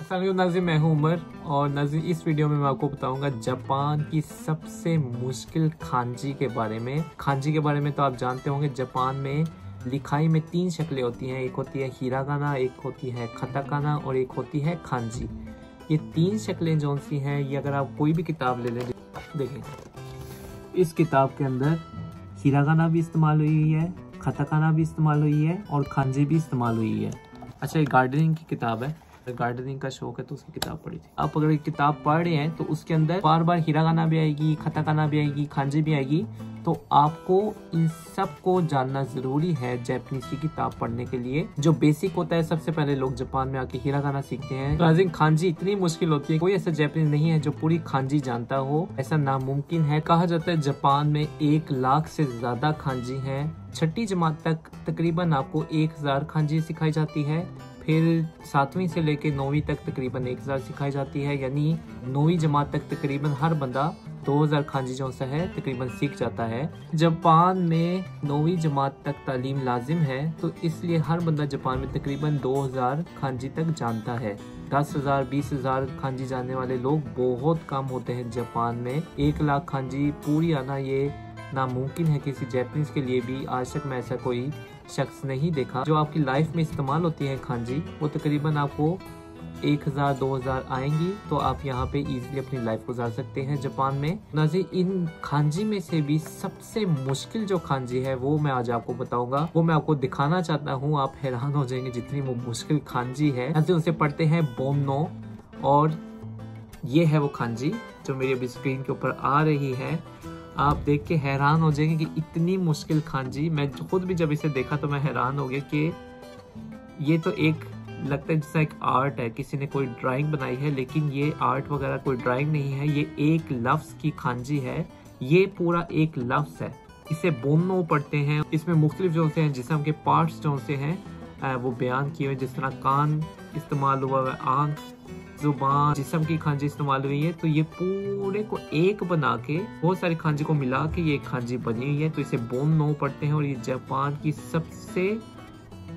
अस्सलाम नाज़रीन, मैं हूं उमर और नाज़रीन इस वीडियो में मैं आपको बताऊंगा जापान की सबसे मुश्किल खांजी के बारे में। खांजी के बारे में तो आप जानते होंगे, जापान में लिखाई में 3 शक्लें होती हैं। एक होती है हिरागाना, एक होती है कताकाना और एक होती है खांजी। ये 3 शक्लें जो सी हैं, ये अगर आप कोई भी किताब ले लें, देखें इस किताब के अंदर हिरागाना भी इस्तेमाल हुई है, कताकाना भी इस्तेमाल हुई है और खांजी भी इस्तेमाल हुई है। अच्छा, ये गार्डनिंग की किताब है, गार्डनिंग का शौक है तो उसकी किताब पढ़ी थी। आप अगर किताब पढ़ रहे हैं तो उसके अंदर बार बार हिरागाना भी आएगी, कताकाना भी आएगी, खांजी भी आएगी। तो आपको इन सब को जानना जरूरी है जापानीज की किताब पढ़ने के लिए। जो बेसिक होता है, सबसे पहले लोग जापान में आके हिरागाना सीखते हैं। तो खांजी इतनी मुश्किल होती है, कोई ऐसा जापानीज नहीं है जो पूरी खांजी जानता हो, ऐसा नामुमकिन है। कहा जाता है जापान में 1 लाख से ज्यादा खांजी हैं। 6ठी जमात तक तकरीबन आपको 1000 खांजी सिखाई जाती है। फिर 7वीं से लेके 9वीं तक तकरीबन 1000 सिखाई जाती है, यानी 9वीं जमात तक तकरीबन हर बंदा 2000 खांजी जो सा है तकरीबन सीख जाता है। जापान में 9वीं जमात तक तालीम लाजिम है, तो इसलिए हर बंदा जापान में तकरीबन 2000 खांजी तक जानता है। 10,000 20,000 खांजी जानने वाले लोग बहुत कम होते हैं जापान में। 1 लाख खांजी पूरी आना ये नामुमकिन है किसी जापानीज के लिए भी। आज तक मैं ऐसा कोई शख्स नहीं देखा। जो आपकी लाइफ में इस्तेमाल होती है खांजी, वो तकरीबन आपको 1000 2000 आएंगी, तो आप यहाँ पे इजीली अपनी लाइफ गुजार सकते हैं जापान में। नाज़रीन, इन खांजी में से भी सबसे मुश्किल जो खांजी है वो मैं आज आपको बताऊंगा, वो मैं आपको दिखाना चाहता हूँ। आप हैरान हो जाएंगे जितनी वो मुश्किल खांजी है। नाज़रीन, उसे पढ़ते हैं बोनो, और ये है वो खांजी जो मेरी अभी स्क्रीन के ऊपर आ रही है। आप देख के हैरान हो जाएंगे कि इतनी मुश्किल खांजी। मैं खुद भी जब इसे देखा तो मैं हैरान हो गया कि ये तो एक लगता है जैसा एक आर्ट है, किसी ने कोई ड्राइंग बनाई है, लेकिन ये आर्ट वगैरह कोई ड्राइंग नहीं है। ये एक लफ्ज की खांजी है, ये पूरा एक लफ्ज है। इसे बोनो पढ़ते हैं। इसमें मुख्तलिफ जो से हैं जिस्म के पार्ट्स जो से हैं वो बयान किए हुए, जिस तरह कान इस्तेमाल हुआ है, आंख, जुबान, जिस्म की खांजी इस्तेमाल हुई है। तो ये पूरे को एक बना के, बहुत सारी खांजी को मिला के ये खांजी बनी हुई है। तो इसे बोनो पढ़ते हैं और ये जापान की सबसे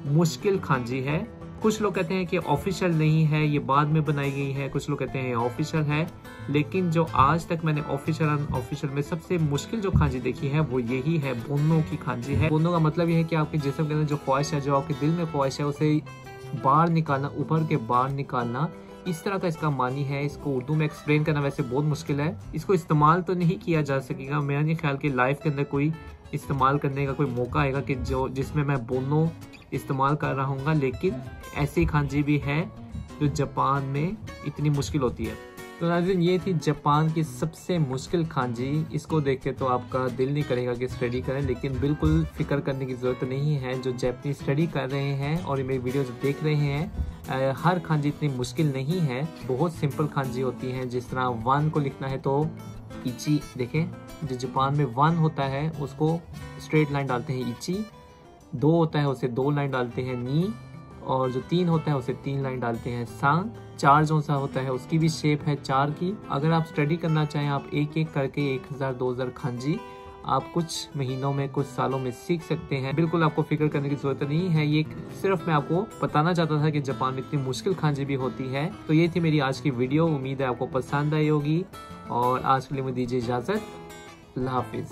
मुश्किल खांजी है। कुछ लोग कहते हैं कि ऑफिशियल नहीं है, ये बाद में बनाई गई है। कुछ लोग कहते हैं ऑफिशियल है, लेकिन जो आज तक मैंने ऑफिशियल में सबसे मुश्किल जो खांजी देखी है वो यही है, बोनो की खांजी है। बोनो का मतलब ये है कि आपके जिस्म के अंदर जो ख्वाहिश है, जो आपके दिल में ख्वाहिश है, उसे बाहर निकालना, उभर के बाहर निकालना। इस तरह का इसका मानी है। इसको उर्दू में एक्सप्लेन करना वैसे बहुत मुश्किल है। इसको इस्तेमाल तो नहीं किया जा सकेगा। मेरा नहीं ख्याल कि लाइफ के अंदर कोई इस्तेमाल करने का कोई मौका आएगा कि जिसमें मैं बोनो इस्तेमाल कर रहा हूँ, लेकिन ऐसी खांजी भी है जो जापान में इतनी मुश्किल होती है। तो नाज़रीन, ये थी जापान की सबसे मुश्किल खांजी। इसको देख के तो आपका दिल नहीं करेगा कि स्टडी करें, लेकिन बिल्कुल फिक्र करने की ज़रूरत नहीं है। जो जापानी स्टडी कर रहे हैं और मेरी वीडियो जो देख रहे हैं, हर खांजी इतनी मुश्किल नहीं है। बहुत सिंपल खांजी होती हैं। जिस तरह 1 को लिखना है तो इची, देखें जो जापान में 1 होता है उसको स्ट्रेट लाइन डालते हैं इची, 2 होता है उसे 2 लाइन डालते हैं नी, और जो 3 होता है उसे 3 लाइन डालते हैं सांग। 4 जो सा होता है उसकी भी शेप है 4 की। अगर आप स्टडी करना चाहें, आप एक एक करके 1000 2000 खांजी आप कुछ महीनों में, कुछ सालों में सीख सकते हैं। बिल्कुल आपको फिक्र करने की जरूरत नहीं है। ये सिर्फ मैं आपको बताना चाहता था कि जापान में इतनी मुश्किल खांजी भी होती है। तो ये थी मेरी आज की वीडियो। उम्मीद है आपको पसंद आई होगी, और आज के लिए मुझे दीजिए इजाजत। अल्लाह हाफिज।